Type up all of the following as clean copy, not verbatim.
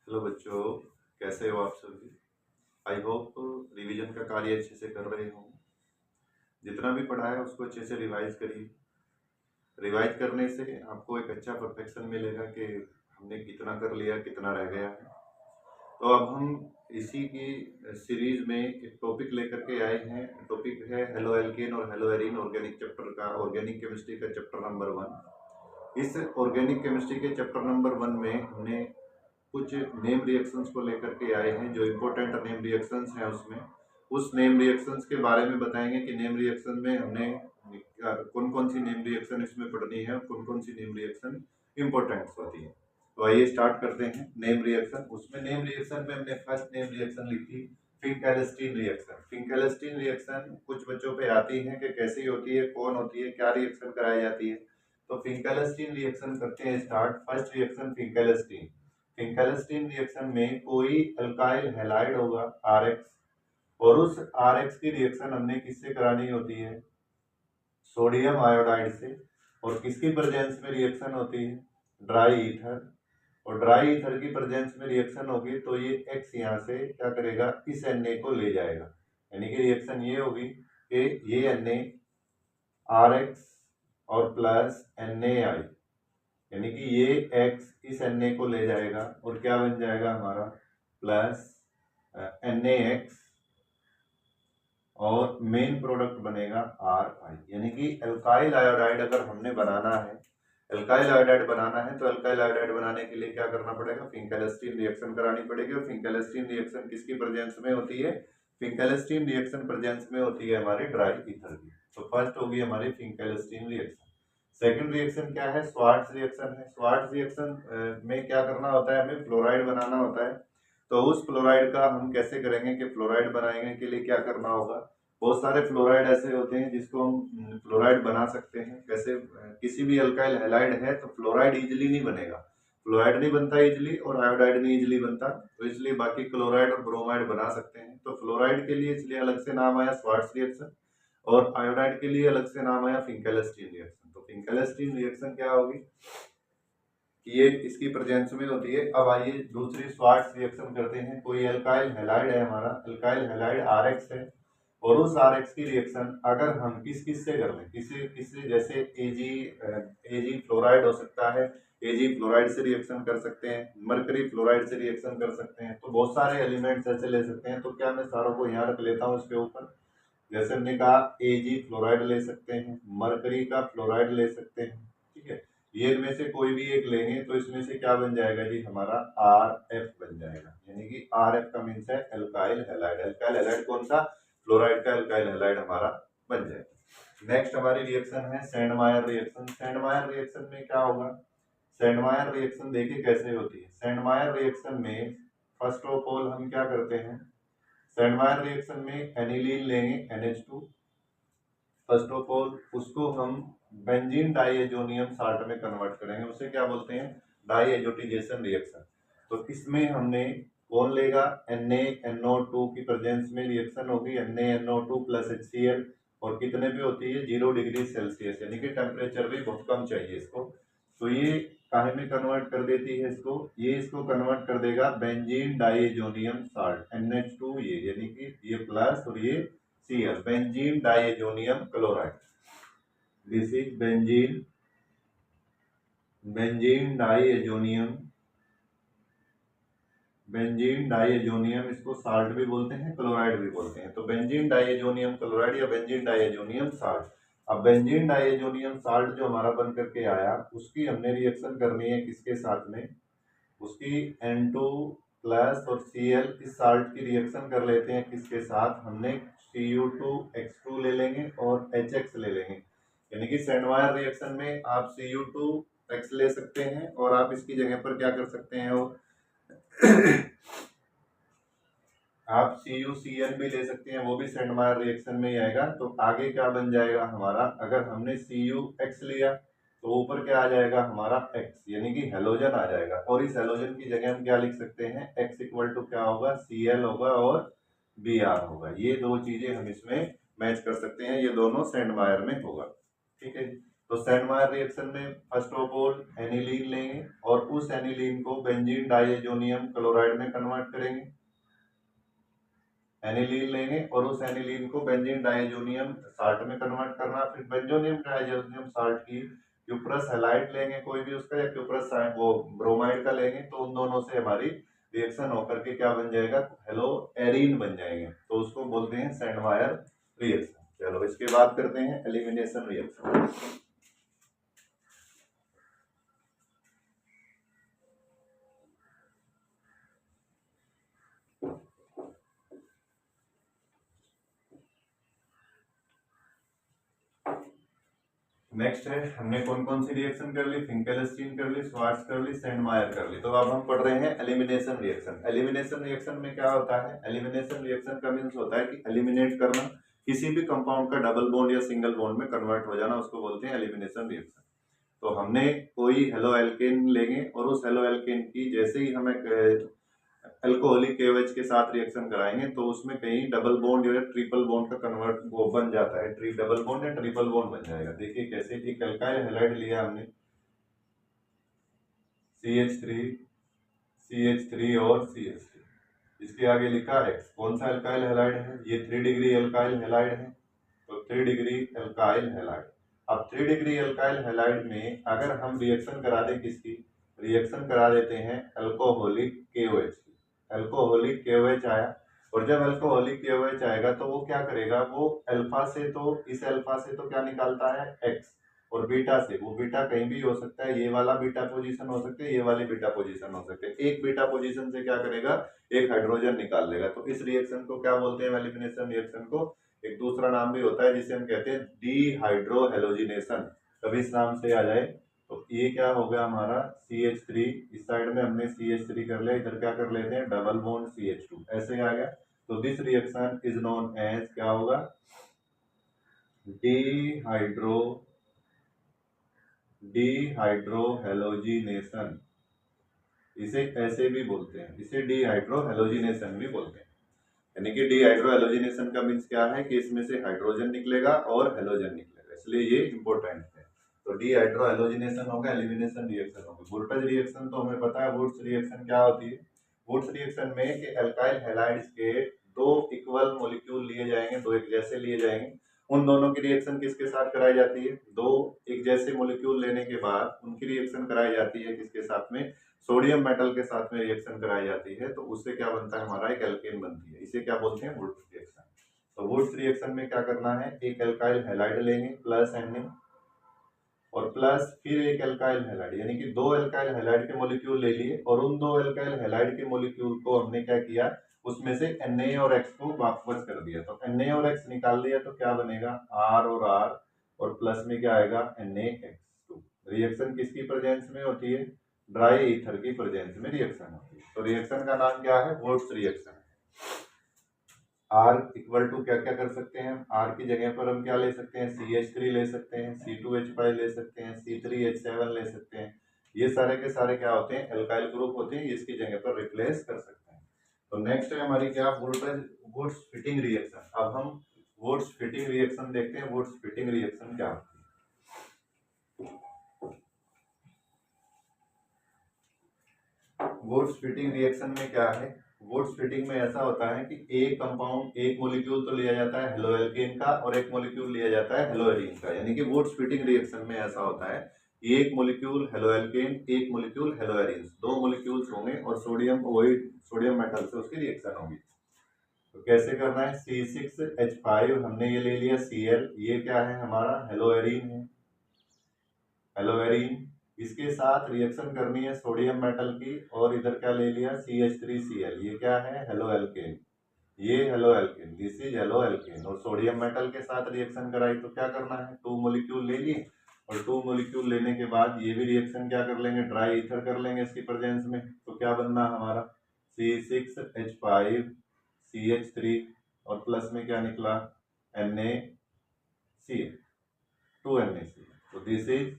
Hello बच्चों, कैसे हो आप सभी। आई होप रिवीजन का कार्य अच्छे से कर रहे हो। जितना भी पढ़ा है उसको अच्छे से रिवाइज करिए। रिवाइज करने से आपको एक अच्छा परफेक्शन मिलेगा कि हमने कितना कर लिया, कितना रह गया है। तो अब हम इसी की सीरीज में एक टॉपिक लेकर के आए हैं। टॉपिक है हेलो एल्केन और हेलो एरीन ऑर्गेनिक चैप्टर का, ऑर्गेनिक केमिस्ट्री का चैप्टर नंबर 1। इस ऑर्गेनिक केमिस्ट्री के चैप्टर नंबर 1 में हमने कुछ नेम रिएक्शंस को लेकर के आए हैं। जो इम्पोर्टेंट नेम रिएक्शंस हैं उसमें उस नेम रिएक्शंस के बारे में बताएंगे कि नेम रिएक्शन में हमने कौन कौन सी नेम रिएक्शन इसमें पढ़नी है, कौन कौन सी नेम रिएक्शन इम्पोर्टेंट होती है। तो आइए स्टार्ट करते हैं नेम रिएक्शन। उसमें नेम रिएक्शन में हमने फर्स्ट नेम रिएक्शन लिखी फिंकेल्स्टीन रिएक्शन। फिंकेल्स्टीन रिएक्शन कुछ बच्चों पे आती है कि कैसी होती है, कौन होती है, क्या रिएक्शन कराई जाती है। तो फिंकेल्स्टीन रिएक्शन करते हैं start. First reaction Finkelstein. Finkelstein reaction में कोई अल्काइल हैलाइड होगा RX, और उस RX की रिएक्शन हमने किससे करानी होती है, सोडियम आयोडाइड से। और किसकी प्रेजेंस में रिएक्शन होती है, ड्राई ईथर। और ड्राई ईथर की प्रेजेंस में रिएक्शन होगी तो ये X यहाँ से क्या करेगा, इस Na को ले जाएगा। यानी कि रिएक्शन ये होगी कि ये Na RX और प्लस NaI, यानी कि ये X इस Na को ले जाएगा और क्या बन जाएगा हमारा, प्लस NaX, और मेन प्रोडक्ट बनेगा RI। यानी कि एल्काइल आयोडाइड अगर हमने बनाना है, एल्काइल आयोडाइड बनाना है तो एल्काइल आयोडाइड बनाने के लिए क्या करना पड़ेगा, फिंकेल्स्टीन रिएक्शन करानी पड़ेगी। और फिंकेल्स्टीन रिएक्शन किसकी प्रेजेंस में होती है, फिंकेल्स्टीन रिएक्शन प्रेजेंस में होती है हमारी ड्राई ईथर की। तो फर्स्ट होगी हमारी फिंकेल्स्टीन रिएक्शन। सेकंड रिएक्शन क्या है, स्वार्ट्ज रिएक्शन है। स्वार्ट्ज रिएक्शन में क्या करना होता है, हमें फ्लोराइड बनाना होता है। तो उस फ्लोराइड का हम कैसे करेंगे कि फ्लोराइड बनाने के लिए क्या करना होगा, बहुत सारे फ्लोराइड ऐसे होते हैं जिसको हम फ्लोराइड बना सकते हैं। कैसे, किसी भी अल्काइल हैलाइड है तो फ्लोराइड इजिली नहीं बनेगा, फ्लोराइड नहीं बनता इजिली और आयोडाइड नहीं इजिली बनता, तो इसलिए बाकी क्लोराइड और ब्रोमाइड बना सकते हैं। तो फ्लोराइड के लिए इसलिए अलग से नाम आया स्वार्ट्ज रिएक्शन, और आयोडाइड के लिए अलग से नाम आया फिंकेल्स्टीन रिएक्शन। तो फिंकेल्स्टीन रिएक्शन क्या होगी, ये इसकी प्रेजेंस में होती है। अब आइए दूसरी स्वार्ट्ज रिएक्शन करते हैं। कोई अल्काइल हैलाइड है हमारा, अल्काइल हैलाइड RX है, और उस RX की रिएक्शन अगर हम किस से कर लें, किससे, जैसे Ag फ्लोराइड हो सकता है, Ag फ्लोराइड से रिएक्शन कर सकते हैं, मरकरी फ्लोराइड से रिएक्शन कर सकते हैं। तो बहुत सारे एलिमेंट्स ऐसे ले सकते हैं। तो क्या मैं सारों को यहाँ रख लेता हूँ इसके ऊपर। जैसे हमने कहा Ag फ्लोराइड ले सकते हैं, मरकरी का फ्लोराइड ले सकते हैं, ठीक है। ये इनमें से कोई भी एक लेंगे तो इसमें से क्या बन जाएगा जी, हमारा RF बन जाएगा। यानी कि RF का मीन्स है एल्काइल हैलाइड। एल्काइल हैलाइड कौन सा, फ्लोराइड का एल्काइल हैलाइड हमारा बन जाएगा। नेक्स्ट हमारी रिएक्शन है सेंडमायर रिएक्शन। सेंडमायर रिएक्शन में क्या होगा, सेंडमायर रिएक्शन देखिए कैसे होती है। सेंडमायर रिएक्शन में फर्स्ट ऑफ ऑल हम क्या करते हैं, सेंडमायर रिएक्शन में एनिलीन लेंगे NH2। फर्स्ट ऑफ ऑल उसको हम बेंजीन डाइएजोनियम साल्ट में कन्वर्ट करेंगे, उसे क्या बोलते हैं, डाइएजोटिजेशन रिएक्शन। तो इसमें हमने कौन लेगा, NaNO2 की प्रेजेंस में रिएक्शन होगी, NaNO2 प्लस HCl, और कितने पे होती है, 0 डिग्री सेल्सियस, यानी कि टेम्परेचर भी बहुत कम चाहिए इसको। तो ये काहे में कन्वर्ट कर देती है इसको, ये इसको कन्वर्ट कर देगा बेंजीन डाइएजोनियम साल्ट NH2, ये यानी कि ये प्लस और ये Cl, benzene diazonium chloride. This is benzene diazonium, इसको साल्ट भी बोलते हैं, क्लोराइड भी बोलते हैं। तो बेंजीन डाइएजोनियम क्लोराइड या बेंजीन डाइएजोनियम साल्ट। अब बेंजीन डाइएजोनियम साल्ट जो हमारा बन करके आया, उसकी हमने रिएक्शन करनी है किसके साथ में, उसकी N2 प्लस और Cl इस साल्ट की रिएक्शन कर लेते हैं किसके साथ, हमने Cu2X2 ले लेंगे और HX ले लेंगे। यानी कि सेंडमायर रिएक्शन में आप Cu2X ले सकते हैं और आप इसकी जगह पर क्या कर सकते हैं, वो आप CuCl भी ले सकते हैं, वो भी सेंडमायर रिएक्शन में ही आएगा। तो आगे क्या बन जाएगा हमारा, अगर हमने CuX लिया तो ऊपर क्या आ जाएगा हमारा X, यानी कि हेलोजन आ जाएगा। और इस हेलोजन की जगह हम क्या लिख सकते हैं, X इक्वल टू क्या होगा, Cl होगा और Br होगा। ये दो चीजें हम इसमें मैच कर सकते हैं, ये दोनों सेंडमायर में होगा, ठीक है। तो सेंडमायर रिएक्शन में फर्स्ट ऑफ ऑल एनिलीन लेंगे और उस एनिलीन को बेंजीन डाइएजोनियम क्लोराइड में कन्वर्ट करेंगे। एनिलीन लेंगे और उस एनिलीन को बेंजीन डाइएजोनियम साल्ट में कन्वर्ट करना। फिर बेंजोनियम डाइएजोनियम साल्ट की क्यूप्रस हैलाइड लेंगे कोई भी उसका, या क्यूप्रस वो ब्रोमाइड का लेंगे, तो उन दोनों से हमारी रिएक्शन होकर के क्या बन जाएगा, हेलो एरीन बन जाएंगे, तो उसको बोलते हैं सेंडमायर रिएक्शन। चलो इसके बाद करते हैं एलिमिनेशन रिएक्शन। नेक्स्ट है, हमने कौन कौन सी रिएक्शन कर ली, फिंकेलस्टीन कर ली, श्वार्ट्ज कर ली, सेंडमायर कर ली। तो अब हम पढ़ रहे हैं एलिमिनेशन रिएक्शन। एलिमिनेशन रिएक्शन में क्या होता है, एलिमिनेशन रिएक्शन का मीन्स होता है कि एलिमिनेट करना, किसी भी कंपाउंड का डबल बॉन्ड या सिंगल बॉन्ड में कन्वर्ट हो जाना, उसको बोलते हैं एलिमिनेशन रिएक्शन। तो हमने कोई हेलो एल्केन लेंगे और उस हेलो एल्केन की जैसे ही हमें अल्कोहलिक KOH के साथ रिएक्शन कराएंगे तो उसमें कहीं डबल बॉन्ड या ट्रिपल बॉन्ड का कन्वर्ट वो बन जाता है, डबल बॉन्ड या ट्रिपल बॉन्ड बन जाएगा। देखिए कैसे, एक अल्काइल हैलाइड लिया हमने CH3 और CH3, इसके आगे लिखा है कौन सा अल्काइल हैलाइड है, ये 3 डिग्री अल्काइल हैलाइड है, तो 3 डिग्री अल्काइल हैलाइड। अब 3 डिग्री अल्काइल हैलाइड में अगर हम रिएक्शन करा दें किसकी, रिएक्शन करा देते हैं अल्कोहलिक KOH की। अल्कोहलिक KOH आया, और जब अल्कोहलिक KOH आएगा तो वो क्या करेगा, वो अल्फा से तो इस अल्फा से तो क्या निकालता है X, और बीटा से, वो बीटा कहीं भी हो सकता है, ये वाला बीटा पोजीशन हो सकता है, ये वाली बीटा पोजीशन हो सकते हैं। एक बीटा पोजीशन से क्या करेगा, एक हाइड्रोजन निकाल लेगा। तो इस रिएक्शन को क्या बोलते हैं, एलिमिनेशन रिएक्शन को। एक दूसरा नाम भी होता है जिसे हम कहते हैं डीहाइड्रोहेलोजिनेशन, कभी इस नाम से आ जाए। तो ये क्या हो गया हमारा CH3, इस साइड में हमने CH3 कर लिया, इधर क्या कर लेते हैं डबल बॉन्ड CH2, ऐसे आ गया। तो this reaction is known as क्या होगा, डीहाइड्रोहेलोजिनेशन, इसे ऐसे भी बोलते हैं, इसे डीहाइड्रोहेलोजिनेशन भी बोलते हैं। यानी कि डीहाइड्रोहेलोजिनेशन का मीन्स क्या है कि इसमें से हाइड्रोजन निकलेगा और हेलोजन निकलेगा, इसलिए ये इंपॉर्टेंट है। तो डीहाइड्रोहेलोजिनेशन होगा, एलिमिनेशन रिएक्शन होगा। वुल्टज रिएक्शन तो हमें पता है, वुड्स रिएक्शन क्या होती है। वुड्स रिएक्शन में कि अल्काइल हैलाइड्स के दो इक्वल मॉलिक्यूल लिए जाएंगे, दो एक जैसे लिए जाएंगे, उन दोनों की रिएक्शन किसके साथ कराई जाती है, दो एक जैसे मॉलिक्यूल लेने के बाद उनकी रिएक्शन कराई जाती है किसके साथ में, सोडियम मेटल के साथ में रिएक्शन कराई जाती है। तो उससे क्या बनता है, हमारा एक एल्केन बनती है, इसे क्या बोलते हैं, वुड्स रिएक्शन। तो वुड्स रिएक्शन में क्या करना है, एक एल्काइल हैलाइड लेंगे प्लस Na, और प्लस फिर एक एल्काइल हैलाइड, यानी कि दो एल्काइल हैलाइड के मॉलिक्यूल ले लिए, और उन दो एल्काइल हैलाइड के मॉलिक्यूल को हमने क्या किया, उसमें से Na और X को वापस कर दिया। तो Na और X निकाल दिया तो क्या बनेगा R और R, और प्लस में क्या आएगा NaX2। रिएक्शन किसकी प्रेजेंस में होती है, ड्राई ईथर की प्रेजेंस में रिएक्शन होती है। तो रिएक्शन का नाम क्या है, Wurtz reaction. R equal to क्या क्या कर सकते हैं, R की जगह पर हम क्या ले सकते हैं, CH3 ले सकते हैं, C2H5 ले सकते हैं, C3H7 ले सकते हैं। ये सारे के सारे क्या होते हैं, एल्काइल ग्रुप होते हैं, इसकी जगह पर रिप्लेस कर सकते हैं। तो नेक्स्ट है हमारी क्या, वुड्स फिटिंग रिएक्शन। अब हम वुड्स फिटिंग रिएक्शन देखते हैं। वुड्स फिटिंग रिएक्शन क्या होती है, वुड्स फिटिंग रिएक्शन में क्या है, वुड्स फिटिंग में ऐसा होता है कि एक कंपाउंड, एक मॉलिक्यूल तो लिया जाता है हेलोएल्केन का और एक मॉलिक्यूल लिया जाता है हेलोएरीन का। यानी कि वुड्स फिटिंग रिएक्शन में ऐसा होता है कि एक मॉलिक्यूल हेलोएल्केन, एक मॉलिक्यूल हेलोएरीन, दो मॉलिक्यूल्स होंगे और सोडियम, वही सोडियम मेटल से उसकी रिएक्शन होगी। तो कैसे करना है, C6H5 हमने ये ले लिया Cl, ये क्या है हमारा हेलोएरीन है, हेलोएरीन, इसके साथ रिएक्शन करनी है सोडियम मेटल की, और इधर क्या ले लिया CH3Cl, ये क्या है हेलो एल्केन, ये halo alkane, this is halo alkane, और सोडियम मेटल के साथ रिएक्शन कराई तो क्या करना है, 2 मॉलिक्यूल ले लिए, और 2 मॉलिक्यूल लेने के बाद ये भी रिएक्शन क्या कर लेंगे, ड्राई ईथर कर लेंगे इसकी प्रेजेंस में। तो क्या बनना हमारा C6H5 CH3, और प्लस में क्या निकला NaCl, 2 NaCl, तो दिस इज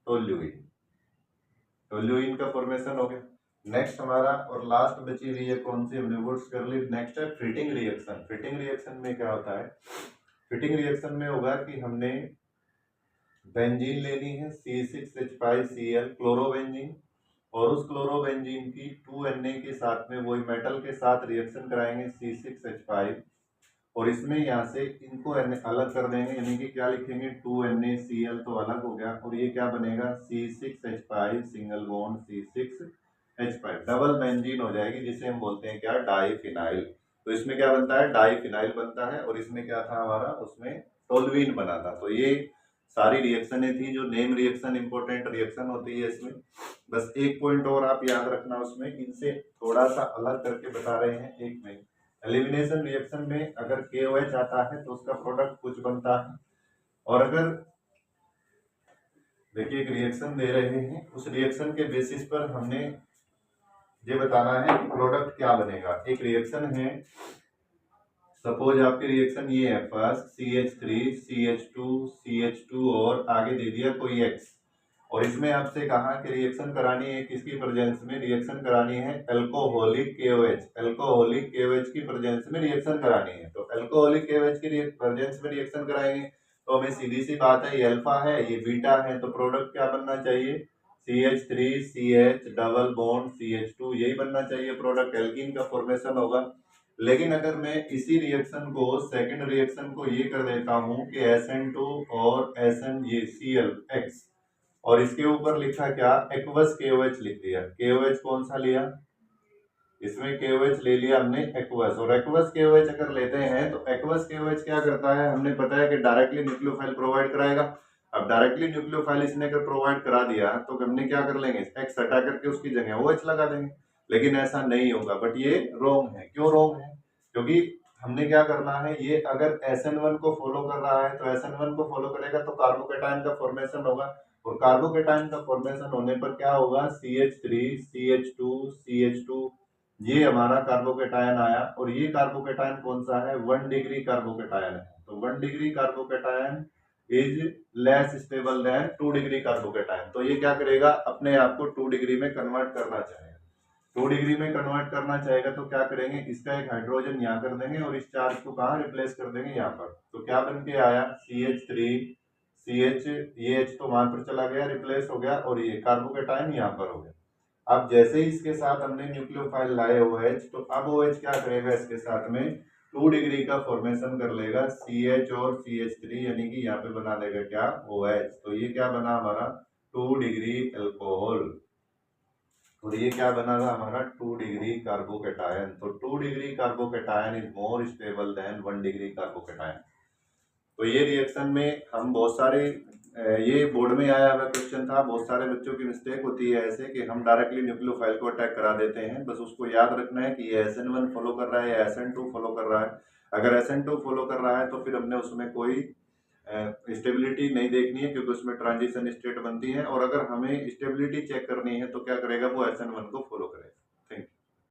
टोल्यूइन। टोल्यूइन का फॉर्मेशन हो गया। नेक्स्ट हमारा और लास्ट बची हुई है कौन सी, हमने वुड्स कर ली। नेक्स्ट है फिटिंग रिएक्शन। फिटिंग रिएक्शन में क्या होता है, फिटिंग रिएक्शन में होगा कि हमने बेंजीन लेनी है C6H5Cl क्लोरोबेंजीन, और उस क्लोरोबेंजीन की 2Na के साथ में वही मेटल के साथ रिएक्शन कराएंगे C6H5, और इसमें यहाँ से इनको अलग कर देंगे, यानी कि क्या लिखेंगे 2NaCl तो अलग हो गया, और ये क्या बनेगा C6H5 single bond C6H5 double benzene हो जाएगी, जिसे हम बोलते हैं क्या डाइफिनाइल। तो इसमें क्या बनता है डाइफिनाइल बनता है, और इसमें क्या था हमारा उसमें टोल्यूइन बना था। तो ये सारी रिएक्शनें थी जो नेम रिएक्शन इंपॉर्टेंट रिएक्शन होती है इसमें। बस एक पॉइंट और आप याद रखना उसमें, इनसे थोड़ा सा अलग करके बता रहे हैं एक में। एलिमिनेशन रिएक्शन में अगर KOH आता है तो उसका प्रोडक्ट कुछ बनता है, और अगर देखिए एक रिएक्शन दे रहे हैं उस रिएक्शन के बेसिस पर हमने ये बताना है कि प्रोडक्ट क्या बनेगा। एक रिएक्शन है, सपोज आपकी रिएक्शन ये है, फर्स्ट CH3 CH2 CH2 और आगे दे दिया कोई X, और इसमें आपसे कहा कि रिएक्शन करानी है किसकी प्रेजेंस में, रिएक्शन करानी है अल्कोहलिक KOH, अल्कोहलिक KOH की प्रेजेंस में रिएक्शन करानी है। तो अल्कोहलिक KOH की प्रेजेंस में रिएक्शन कराएंगे तो हमें सीधी सी बात है, ये अल्फा है ये बीटा है, तो प्रोडक्ट क्या बनना चाहिए CH3 CH double bond CH2, यही बनना चाहिए प्रोडक्ट, एल्कीन का फॉर्मेशन होगा। लेकिन अगर मैं इसी रिएक्शन को सेकंड रिएक्शन को ये कर देता हूँ कि SN2 और SN ये ClX, और इसके ऊपर लिखा क्या एक्वस KOH लिख दिया। KOH कौन सा लिया, इसमें KOH ले लिया हमने एक्वस, और एक्वस KOH अगर लेते हैं तो एक्वस KOH क्या करता है, हमने पता है कि डायरेक्टली न्यूक्लियोफाइल प्रोवाइड कराएगा। अब डायरेक्टली न्यूक्लियोफाइल इसने अगर प्रोवाइड करा दिया तो हमने क्या कर लेंगे X हटा करके उसकी जगह OH लगा देंगे, लेकिन ऐसा नहीं होगा। बट ये रॉन्ग है। क्यों रॉन्ग है, क्योंकि हमने क्या करना है, ये अगर SN1 को फॉलो कर रहा है तो SN1 को फॉलो करेगा तो कार्बोकेटायन का फॉर्मेशन होगा, और कार्बोकेटायन का फॉर्मेशन होने पर क्या होगा CH3 CH2 CH2, ये हमारा कार्बोकेटायन आया, और ये कार्बोकेटायन कौन सा है 1 डिग्री कार्बोकेटायन है। तो 1 degree carbocation is less stable then 2 degree carbocation, तो ये क्या करेगा अपने आप को 2 डिग्री में कन्वर्ट करना चाहेगा। 2 डिग्री में कन्वर्ट करना चाहेगा तो क्या करेंगे, इसका एक हाइड्रोजन यहाँ कर देंगे और इस चार्ज को कहाँ रिप्लेस कर देंगे यहाँ पर। तो क्या बन के आया CH3 CH, ये H तो वहां पर चला गया रिप्लेस हो गया, और ये कार्बोकेटायन यहाँ पर हो गया। अब जैसे ही इसके साथ हमने न्यूक्लियोफाइल लाए OH, तो अब OH क्या करेगा इसके साथ में 2 डिग्री का फॉर्मेशन कर लेगा CH और CH3, यानी कि यहाँ पे बना देगा क्या OH। तो ये क्या बना हमारा 2 डिग्री अल्कोहल, और ये क्या बना था हमारा 2 डिग्री कार्बोकेटायन। तो 2 degree carbocation is more stable then 1 degree carbocation. तो ये रिएक्शन में हम बहुत सारे ये बोर्ड में आया हुआ क्वेश्चन था, बहुत सारे बच्चों की मिस्टेक होती है ऐसे कि हम डायरेक्टली न्यूक्लियोफाइल को अटैक करा देते हैं। बस उसको याद रखना है कि ये SN1 फॉलो कर रहा है या SN2 फॉलो कर रहा है। अगर SN2 फॉलो कर रहा है तो फिर हमने उसमें कोई स्टेबिलिटी नहीं देखनी है, क्योंकि उसमें ट्रांजिशन स्टेट बनती है, और अगर हमें स्टेबिलिटी चेक करनी है तो क्या करेगा वो SN1 को फॉलो करेगा।